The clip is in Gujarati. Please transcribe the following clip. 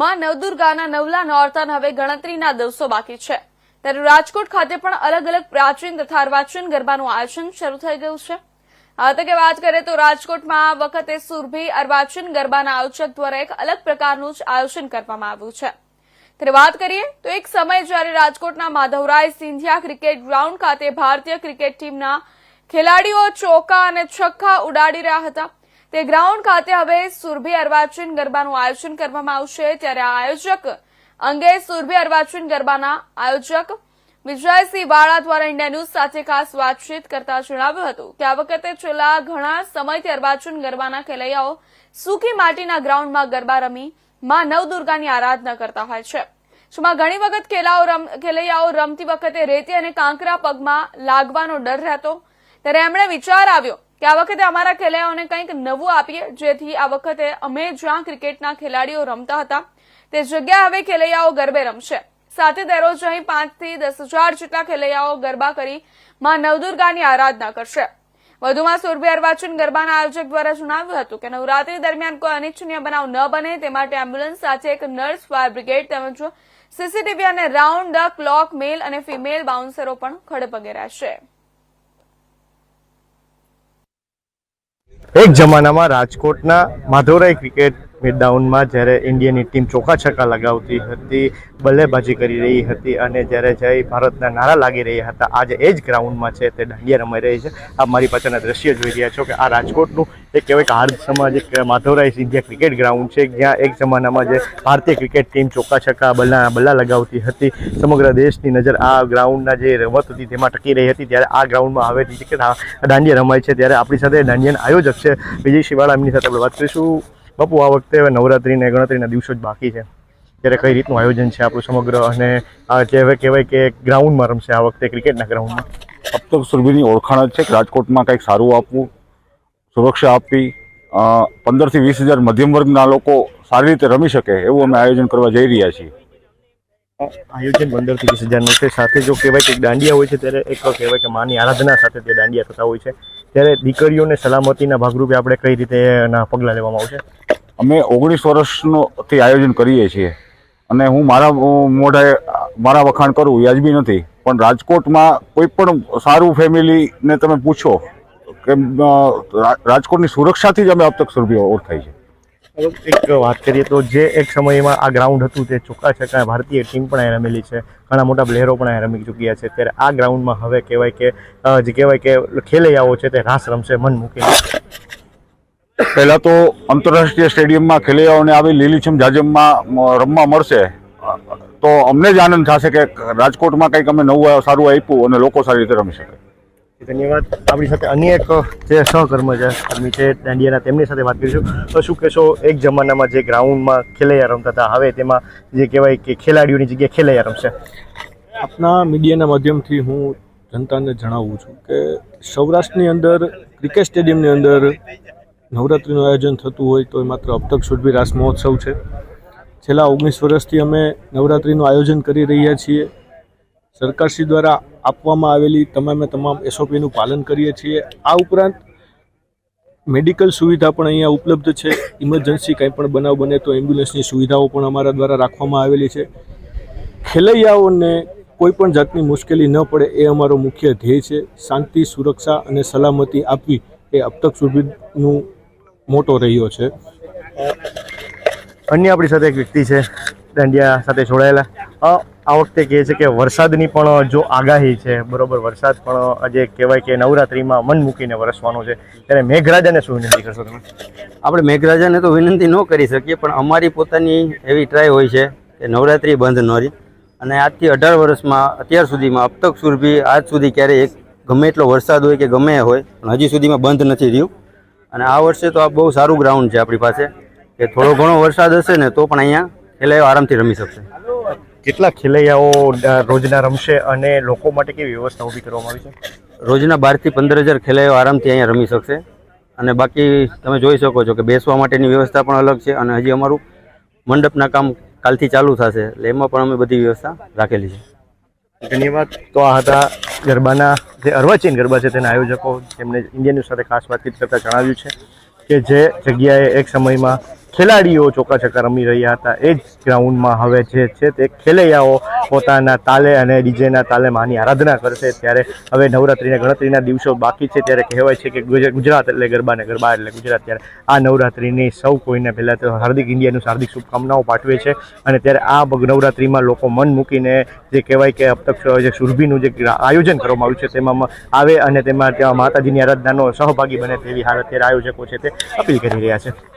માં નવદુર્ગાના નવલા નોરતાના હવે ગણતરીના દિવસો બાકી છે ત્યારે રાજકોટ ખાતે પણ અલગ અલગ પ્રાચીન તથા અર્વાચીન ગરબાનું આયોજન શરૂ થઈ ગયું છે। આ તકે વાત કરીએ તો રાજકોટમાં આ વખતે સુરભી અર્વાચીન ગરબાના આયોજક દ્વારા એક અલગ પ્રકારનું જ આયોજન કરવામાં આવ્યું છે। ત્યારે વાત કરીએ તો એક સમય જ્યારે રાજકોટના માધવરાય સિંધિયા ક્રિકેટ ગ્રાઉન્ડ ખાતે ભારતીય ક્રિકેટ ટીમના ખેલાડીઓ ચોકા અને છક્કા ઉડાડી રહ્યા હતા તે ગ્રાઉન્ડ ખાતે હવે સુરભી અર્વાચીન ગરબાનું આયોજન કરવામાં આવશે। ત્યારે આ આયોજક અંગે સુરભી અર્વાચીન ગરબાના આયોજક વિજયસિંહ વાળા દ્વારા ઇન્ડિયા ન્યૂઝ સાથે ખાસ વાતચીત કરતા જણાવ્યું હતું કે આ વખતે છેલ્લા ઘણા સમયથી અર્વાચીન ગરબાના ખેલૈયાઓ સૂકી માટીના ગ્રાઉન્ડમાં ગરબા રમી માં નવદુર્ગાની આરાધના કરતા હોય છે, જેમાં ઘણી વખત ખેલૈયાઓ રમતી વખતે રેતી અને કાંકરા પગમાં લાગવાનો ડર રહેતો। ત્યારે એમણે વિચાર આવ્યો કે આ વખતે અમારા ખેલૈયાઓને કંઈક નવું આપીએ, જેથી આ વખતે અમે જ્યાં ક્રિકેટના ખેલાડીઓ રમતા હતા તે જગ્યાએ હવે ખેલૈયાઓ ગરબે રમશે। સાથે દરરોજ અહીં 5 થી 10,000 જેટલા ખેલૈયાઓ ગરબા કરી માં નવદુર્ગાની આરાધના કરશે। વધુમાં સુરભી અર્વાચીન ગરબાના આયોજક દ્વારા જણાવ્યું હતું કે નવરાત્રી દરમિયાન કોઈ અનિચ્છનીય બનાવ ન બને તે માટે એમ્બ્યુલન્સ સાથે એક નર્સ, ફાયર બ્રિગેડ તેમજ સીસીટીવી અને રાઉન્ડ ધ ક્લોક મેલ અને ફિમેલ બાઉન્સરો પણ ખડેપગે રહેશે। એક જમાનામાં રાજકોટના માધવરાય ક્રિકેટ મેદાનમાં જ્યારે ઇન્ડિયાની ટીમ ચોકા છક્કા લગાવતી હતી, બલ્લેબાજી કરી રહી હતી અને જ્યારે જય ભારતના નારા લાગી રહ્યા હતા, આજે એ જ ગ્રાઉન્ડમાં છે તે દાંડિયા રમાઈ રહી છે। આપ મારી પાછળના દ્રશ્ય જોઈ રહ્યા છો કે આ રાજકોટનું એક કહેવાય કે હાર્દ સમાજ એક માધવરાય સિંધિયા ક્રિકેટ ગ્રાઉન્ડ છે, જ્યાં એક જમાનામાં જે ભારતીય ક્રિકેટ ટીમ ચોકા છક્કા બલ્લા લગાવતી હતી, સમગ્ર દેશની નજર આ ગ્રાઉન્ડના જે રમત હતી તેમાં ટકી રહી હતી। ત્યારે આ ગ્રાઉન્ડમાં હવે દાંડિયા રમાય છે। ત્યારે આપણી સાથે દાંડિયાના આયોજક છે વિજયસિંહ વાળા, એમની સાથે આપણે વાત કરીશું। બાપુ, આ વખતે હવે નવરાત્રીને ગણતરીના દિવસો જ બાકી છે, ત્યારે કઈ રીતનું આયોજન છે આપણું સમગ્ર, અને આ જે હવે કહેવાય કે ગ્રાઉન્ડમાં રમશે આ વખતે ક્રિકેટના ગ્રાઉન્ડમાં? अब तक सुरभीनी ओळखाण જ છે કે રાજકોટમાં કંઈક સારું આપવું, સુરક્ષા આપવી, 15 થી 20,000 મધ્યમ વર્ગના લોકો સારી રીતે રમી શકે એવું અમે આયોજન કરવા જઈ રહ્યા છીએ। આયોજન 15 થી 20,000નું છે। સાથે જો કહેવાય કે દાંડિયા હોય છે ત્યારે એક કહેવાય કે માની આરાધના સાથે તે દાંડિયા થતા હોય છે, ત્યારે દીકરીઓને સલામતીના ભાગરૂપે આપણે કઈ રીતે એના પગલાં લેવામાં આવશે? અમે 19 વર્ષથી આયોજન કરીએ છીએ અને હું મારા વખાણ કરું વ્યાજબી નથી, પણ રાજકોટમાં કોઈ પણ સારું ફેમિલીને તમે પૂછો કે રાજકોટની સુરક્ષાથી જ અમે अब तक સુરભી ઓળખાય છે। એક વાત કરીએ તો જે એક સમયમાં આ ગ્રાઉન્ડ હતું તે ચોકા છક્કા ભારતીય ટીમ પણ અહીં રમેલી છે, ઘણા મોટા પ્લેયરો પણ અહીં રમી ચૂક્યા છે, ત્યારે આ ગ્રાઉન્ડમાં હવે કહેવાય કે ખેલૈયાઓ છે તે રાસ રમશે મન મૂકીને? પહેલાં તો આંતરરાષ્ટ્રીય સ્ટેડિયમમાં ખેલૈયાઓને આવી લીલીછમ જાજમમાં રમવા મળશે તો અમને જ આનંદ થશે કે રાજકોટમાં કંઈક અમે નવું સારું આપ્યું અને લોકો સારી રીતે રમી શકે। ધન્યવાદ। આપણી સાથે અન્ય એક જે સહકર્મી છે દાંડિયાના, તેમની સાથે વાત કરીશું। તો શું કહેશો, એક જમાનામાં જે ગ્રાઉન્ડમાં ખેલૈયા રમતા હતા, હવે તેમાં જે કહેવાય કે ખેલાડીઓની જગ્યાએ ખેલૈયા રમશે? આપના મીડિયાના માધ્યમથી હું જનતાને જણાવું છું કે સૌરાષ્ટ્રની અંદર ક્રિકેટ સ્ટેડિયમની અંદર નવરાત્રિનું આયોજન થતું હોય તો એ માત્ર अब तक सुरभी रास महोत्सव છે। છેલ્લા 19 વર્ષથી અમે નવરાત્રિનું આયોજન કરી રહ્યા છીએ। સરકારશ્રી દ્વારા આપવામાં આવેલી તમામ SOPનું પાલન કરીએ છીએ। આ ઉપરાંત મેડિકલ સુવિધા પણ અહીંયા ઉપલબ્ધ છે। ઇમરજન્સી કંઈ પણ બનાવ બને તો એમ્બ્યુલન્સની સુવિધાઓ પણ અમારા દ્વારા રાખવામાં આવેલી છે। ખેલૈયાઓને કોઈ પણ જાતની મુશ્કેલી ન પડે એ અમારો મુખ્ય ધ્યેય છે। શાંતિ, સુરક્ષા અને સલામતી આપવી એ अब तक સુરભીનું મોટો રહ્યો છે। અન્ય આપણી સાથે એક વ્યક્તિ છે દાંડિયા સાથે જોડાયેલા, આ વખતે કહે છે કે વરસાદની પણ જો આગાહી છે, બરોબર, વરસાદ પણ આજે કહેવાય કે નવરાત્રિમાં મન મૂકીને વરસવાનો છે, ત્યારે મેઘરાજાને શું વિનંતી કરશો તમે? આપણે મેઘરાજાને તો વિનંતી ન કરી શકીએ, પણ અમારી પોતાની એવી ટ્રાય હોય છે કે નવરાત્રિ બંધ ન રહી, અને આજથી 18 વર્ષમાં અત્યાર સુધીમાં अब तक સુરભી આજ સુધી ક્યારેય ગમે એટલો વરસાદ હોય કે ગમે હોય પણ હજી સુધીમાં બંધ નથી રહ્યું। અને આ વર્ષે તો આ બહુ સારું ગ્રાઉન્ડ છે આપણી પાસે કે થોડો ઘણો વરસાદ હશે ને તો પણ અહીંયા ખેલૈયાઓ આરામથી રમી શકશે। કેટલા ખેલૈયાઓ રોજના રમશે અને લોકો માટે કેવી વ્યવસ્થા ઊભી કરવામાં આવી છે? રોજના 12 થી 15,000 ખેલૈયાઓ આરામથી અહીંયા રમી શકશે। અને બાકી તમે જોઈ શકો છો કે બેસવા માટેની વ્યવસ્થા પણ અલગ છે, અને હજી અમારું મંડપના કામ કાલથી ચાલુ થશે એટલે એમાં પણ અમે બધી વ્યવસ્થા રાખેલી છે। ધન્યવાદ। તો આ હતા ગરબાના જે અર્વાચીન ગરબા છે તેના આયોજકો, જેમણે ઇન્ડિયા ન્યૂઝ સાથે ખાસ વાતચીત કરતા જણાવ્યું છે કે જે જગ્યાએ એક સમયમાં ખેલાડીઓ ચોકા છક્કા રમી રહ્યા હતા એ જ ગ્રાઉન્ડમાં હવે જે છે તે ખેલૈયાઓ પોતાના તાલે અને ડીજેના તાલે માની આરાધના કરશે. ત્યારે હવે નવરાત્રિના ગણતરીના દિવસો બાકી છે ત્યારે કહેવાય છે કે ગુજરાત એટલે ગરબા ને ગરબા એટલે ગુજરાત. ત્યારે આ નવરાત્રિની સૌ કોઈને પહેલાં તો હાર્દિક હાર્દિક શુભકામનાઓ પાઠવે છે. અને ત્યારે આ નવરાત્રિમાં લોકો મન મૂકીને જે કહેવાય કે અબ તક જે સુરભીનું જે આયોજન કરવામાં આવ્યું છે તેમાં આવે અને તેમાં માતાજીની આરાધનાનો સહભાગી બને તેવી હાલ અત્યારે આયોજકો છે તે અપીલ કરી રહ્યા છે.